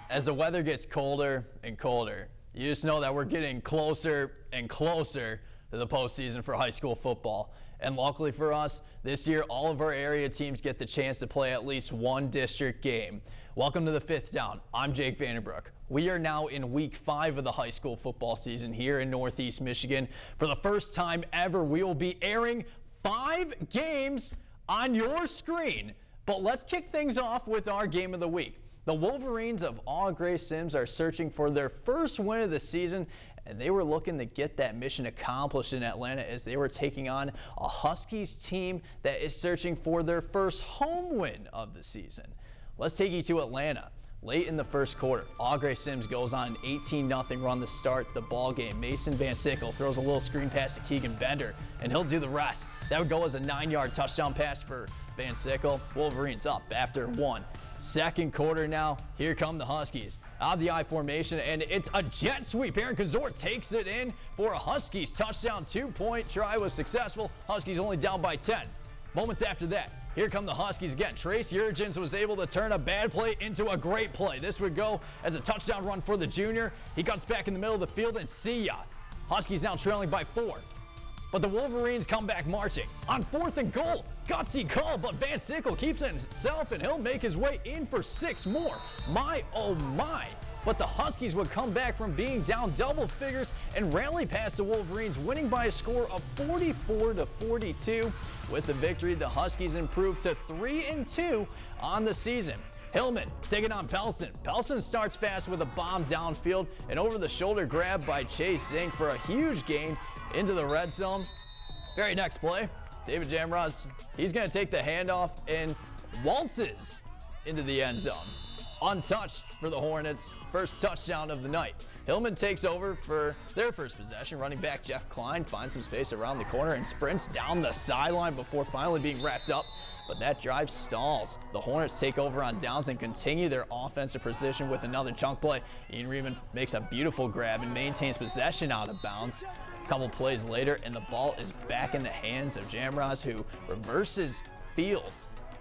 As the weather gets colder and colder, you just know that we're getting closer and closer to the postseason for high school football. And luckily for us, this year all of our area teams get the chance to play at least one district game. Welcome to the Fifth Down. I'm Jake Vandenbroek. We are now in week 5 of the high school football season here in Northeast Michigan. For the first time ever, we will be airing 5 games on your screen. But let's kick things off with our game of the week. The Wolverines of Au Gres-Sims are searching for their first win of the season, and they were looking to get that mission accomplished in Atlanta as they were taking on a Huskies team that is searching for their first home win of the season. Let's take you to Atlanta. Late in the first quarter, Au Gres-Sims goes on an 18-0 run to start the ball game. Mason Van Sickle throws a little screen pass to Keegan Bender, and he'll do the rest. That would go as a 9-yard touchdown pass for Van Sickle. Wolverines up after 1. Second quarter now, here come the Huskies. Out of the I formation, and it's a jet sweep. Aaron Kazor takes it in for a Huskies touchdown. 2-point try was successful. Huskies only down by 10. Moments after that, here come the Huskies again. Trace Jurgens was able to turn a bad play into a great play. This would go as a touchdown run for the junior. He cuts back in the middle of the field, and see ya. Huskies now trailing by 4. But the Wolverines come back marching. On 4th and goal, gutsy call, but Van Sickle keeps it himself, and he'll make his way in for 6 more. My, oh my. But the Huskies would come back from being down double figures and rally past the Wolverines, winning by a score of 44-42. With the victory, the Huskies improved to 3-2 on the season. Hillman taking on Pelson. Pelson starts fast with a bomb downfield, and over the shoulder grab by Chase Zink for a huge gain into the red zone. Very next play, David Jamroz, he's going to take the handoff and waltzes into the end zone. Untouched for the Hornets, first touchdown of the night. Hillman takes over for their first possession. Running back Jeff Klein finds some space around the corner and sprints down the sideline before finally being wrapped up. But that drive stalls. The Hornets take over on downs and continue their offensive position with another chunk play. Ian Riemann makes a beautiful grab and maintains possession out of bounds. A couple plays later, and the ball is back in the hands of Jamroz, who reverses field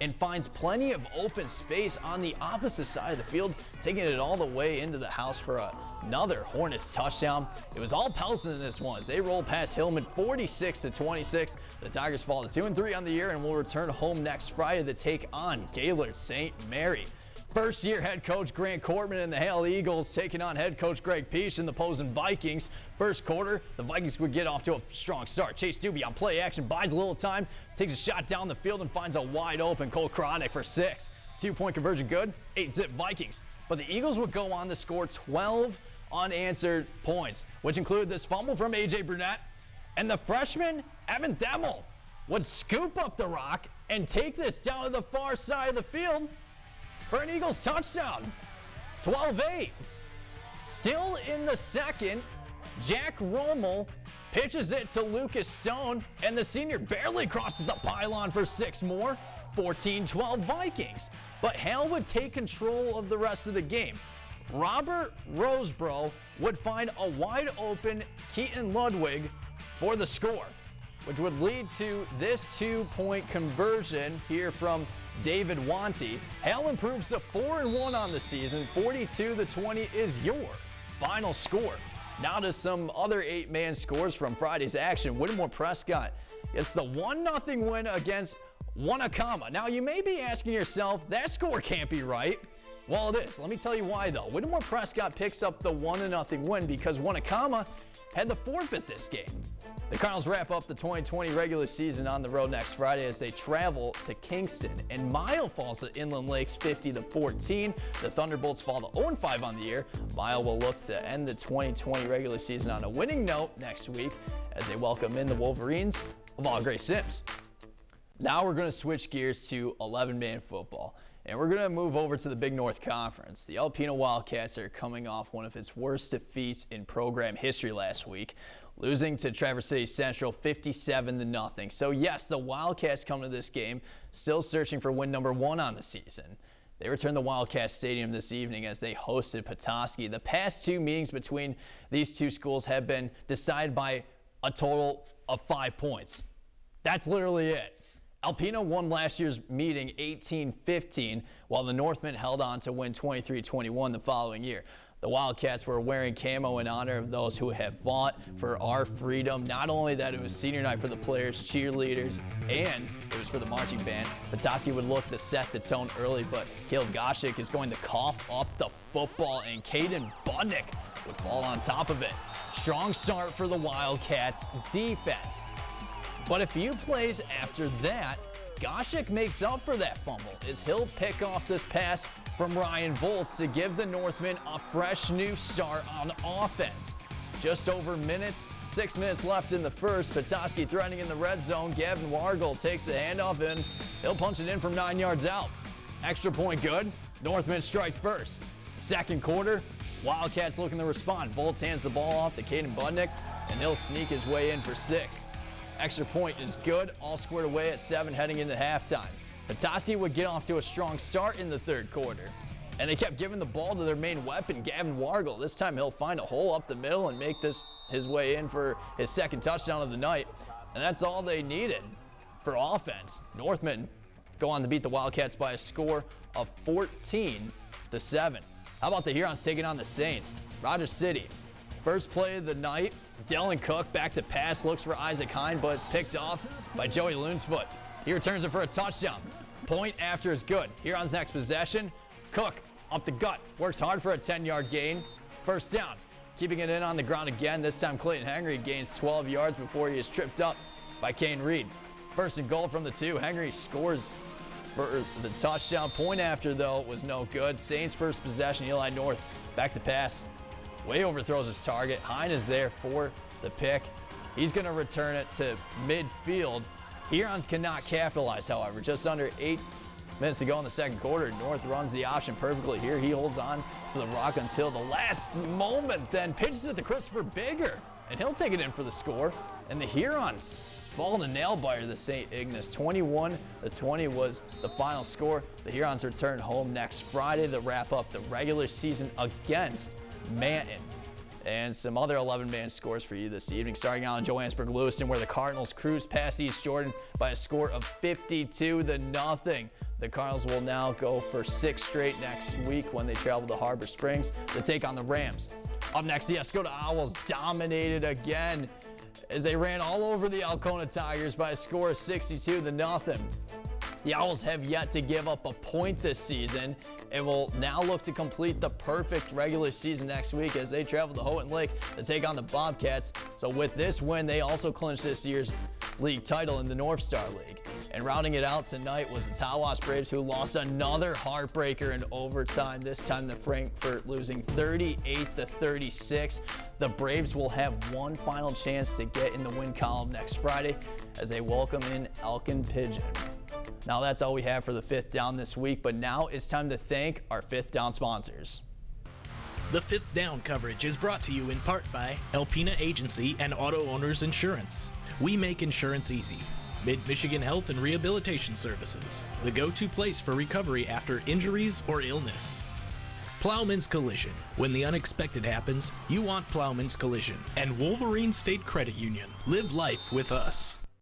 and finds plenty of open space on the opposite side of the field, taking it all the way into the house for another Hornets touchdown. It was all Pelson in this one as they roll past Hillman 46-26. The Tigers fall to 2-3 on the year and will return home next Friday to take on Gaylord St. Mary. First-year head coach Grant Cortman and the Hale Eagles taking on head coach Greg Peach and the Posen Vikings. First quarter, the Vikings would get off to a strong start. Chase Doobie on play action, buys a little time, takes a shot down the field and finds a wide open Cole Kronick for 6. 2-point conversion good, 8-zip Vikings. But the Eagles would go on to score 12 unanswered points, which included this fumble from A.J. Brunette. And the freshman, Evan Themmel, would scoop up the rock and take this down to the far side of the field for an Eagles touchdown. 12-8. Still in the second, Jack Rommel pitches it to Lucas Stone, and the senior barely crosses the pylon for 6 more. 14-12 Vikings. But Hale would take control of the rest of the game. Robert Roseborough would find a wide open Keaton Ludwig for the score, which would lead to this 2-point conversion here from David Wanty. Hale improves to 4-1 on the season. 42-20 is your final score. Now to some other 8-man scores from Friday's action. Whittemore Prescott gets the 1-0 win against Wanakama. Now you may be asking yourself, that score can't be right. Well, it is. Let me tell you why though. Whittemore Prescott picks up the 1-0 win because Wanakama had to forfeit this game. The Cardinals wrap up the 2020 regular season on the road next Friday as they travel to Kingston, and Mile falls to Inland Lakes 50-14. The Thunderbolts fall to 0-5 on the year. Mile will look to end the 2020 regular season on a winning note next week as they welcome in the Wolverines of Au Gres-Sims. Now we're going to switch gears to 11-man football, and we're going to move over to the Big North Conference. The Alpena Wildcats are coming off one of its worst defeats in program history last week, losing to Traverse City Central 57-0. So yes, the Wildcats come to this game still searching for win number 1 on the season. They return to Wildcat Stadium this evening as they hosted Petoskey. The past 2 meetings between these 2 schools have been decided by a total of 5 points. That's literally it. Alpena won last year's meeting 18-15, while the Northmen held on to win 23-21 the following year. The Wildcats were wearing camo in honor of those who have fought for our freedom. Not only that, it was senior night for the players, cheerleaders, and it was for the marching band. Petoskey would look to set the tone early, but Caleb Goshik is going to cough up the football, and Caden Budnick would fall on top of it. Strong start for the Wildcats defense. But a few plays after that, Goshik makes up for that fumble as he'll pick off this pass from Ryan Volz to give the Northmen a fresh new start on offense. Just over 6 minutes left in the first. Petoskey threatening in the red zone. Gavin Wargel takes the handoff and he'll punch it in from 9 yards out. Extra point good. Northmen strike first. Second quarter, Wildcats looking to respond. Volz hands the ball off to Caden Budnick and he'll sneak his way in for 6. Extra point is good, all squared away at 7 heading into halftime. Petoskey would get off to a strong start in the third quarter, and they kept giving the ball to their main weapon, Gavin Wargel. This time he'll find a hole up the middle and make this his way in for his second touchdown of the night, and that's all they needed for offense. Northmen go on to beat the Wildcats by a score of 14-7. How about the Hurons taking on the Saints? Rogers City. First play of the night, Dylan Cook back to pass, looks for Isaac Hine, but it's picked off by Joey Loonsfoot. He returns it for a touchdown. Point after is good. Huron's next possession, Cook up the gut, works hard for a 10-yard gain. First down, keeping it in on the ground again. This time Clayton Henry gains 12 yards before he is tripped up by Kane Reed. First and goal from the 2. Henry scores for the touchdown. Point after, though, was no good. Saints first possession, Eli North back to pass. Way overthrows his target. Hine is there for the pick. He's going to return it to midfield. Hurons cannot capitalize, however. Just under 8 minutes to go in the second quarter. North runs the option perfectly here. He holds on to the rock until the last moment, then pitches it to Christopher Bigger, and he'll take it in for the score. And the Hurons fall in a nail biter to St. Ignace. 21-20 was the final score. The Hurons return home next Friday to wrap up the regular season against Manton. And some other 11-man scores for you this evening. Starting out in Johannesburg-Lewiston, where the Cardinals cruise past East Jordan by a score of 52-0. The Cardinals will now go for 6 straight next week when they travel to Harbor Springs to take on the Rams. Up next, the Escoda Owls dominated again as they ran all over the Alcona Tigers by a score of 62-0. The Owls have yet to give up a point this season and will now look to complete the perfect regular season next week as they travel to Houghton Lake to take on the Bobcats. So with this win, they also clinched this year's league title in the North Star League. And rounding it out tonight was the Tawas Braves, who lost another heartbreaker in overtime, this time to Frankfort, losing 38-36. The Braves will have one final chance to get in the win column next Friday as they welcome in Elkin Pigeon. Now that's all we have for the Fifth Down this week, but now it's time to thank our Fifth Down sponsors. The Fifth Down coverage is brought to you in part by Alpena Agency and Auto Owners Insurance. We make insurance easy. Mid-Michigan Health and Rehabilitation Services, the go-to place for recovery after injuries or illness. Plowman's Collision. When the unexpected happens, you want Plowman's Collision. And Wolverine State Credit Union. Live life with us.